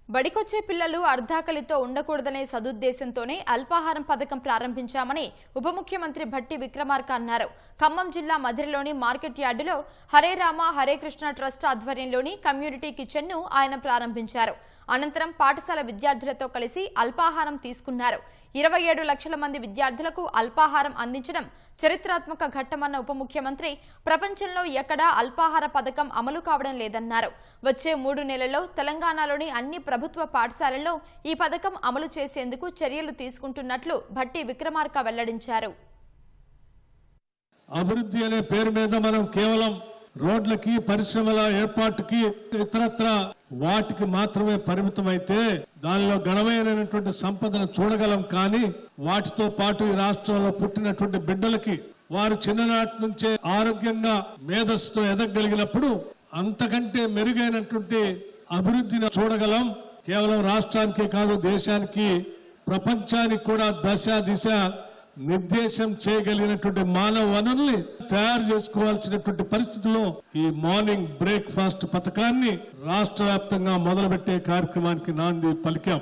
బడికొచ్చే పిల్లలు అర్ధాకలితో ఉండకూడదనే సదుద్దేశంతోనే అల్పాహారం పథకం ప్రారంభించామని ఉప ముఖ్యమంత్రి భట్టి విక్రమార్క అన్నారు. ఖమ్మం జిల్లా మధిరలోని మార్కెట్ యార్డులో హరే రామ హరే కృష్ణ ట్రస్ట్ ఆధ్వర్యంలోని కమ్యూనిటీ కిచెన్ ను ఆయన ప్రారంభించారు. అనంతరం పాఠశాల విద్యార్థులతో కలిసి అల్పాహారం తీసుకున్నారు. 27 లక్షల మంది విద్యార్థులకు అల్పాహారం అందించడం చరిత్రాత్మక ఘట్టమన్న ఉప ముఖ్యమంత్రి ప్రపంచంలో ఎక్కడా అల్పాహార పథకం అమలు కావడం లేదన్నారు. వచ్చే 3 నెలల్లో తెలంగాణలోని అన్ని ప్రభుత్వ పాఠశాలల్లో ఈ పథకం అమలు చేసేందుకు చర్యలు తీసుకుంటున్నట్లు భట్టి విక్రమార్క వెల్లడించారు. అభివృద్ధి అనే పేరు మీద మనం కేవలం రోడ్లకి పరిశ్రమల ఏర్పాటుకి ఇతరత్ర వాటికి మాత్రమే పరిమితమైతే దానిలో ఘనమైనటువంటి సంపదను చూడగలం. కానీ వాటితో పాటు ఈ రాష్ట్రంలో పుట్టినటువంటి బిడ్డలకి వారు చిన్ననాటి నుంచే ఆరోగ్యంగా మేధస్సుతో ఎదగలిగినప్పుడు అంతకంటే మెరుగైనటువంటి అభివృద్ధిని చూడగలం. కేవలం రాష్ట్రానికే కాదు, దేశానికి ప్రపంచానికి కూడా దశ దిశ నిర్దేశం చేయగలిగినటువంటి మానవ వనరుల్ని తయారు చేసుకోవాల్సినటువంటి పరిస్థితుల్లో ఈ మార్నింగ్ బ్రేక్ఫాస్ట్ పథకాన్ని రాష్ట్ర వ్యాప్తంగా మొదలుపెట్టే కార్యక్రమానికి నాంది పలికాం.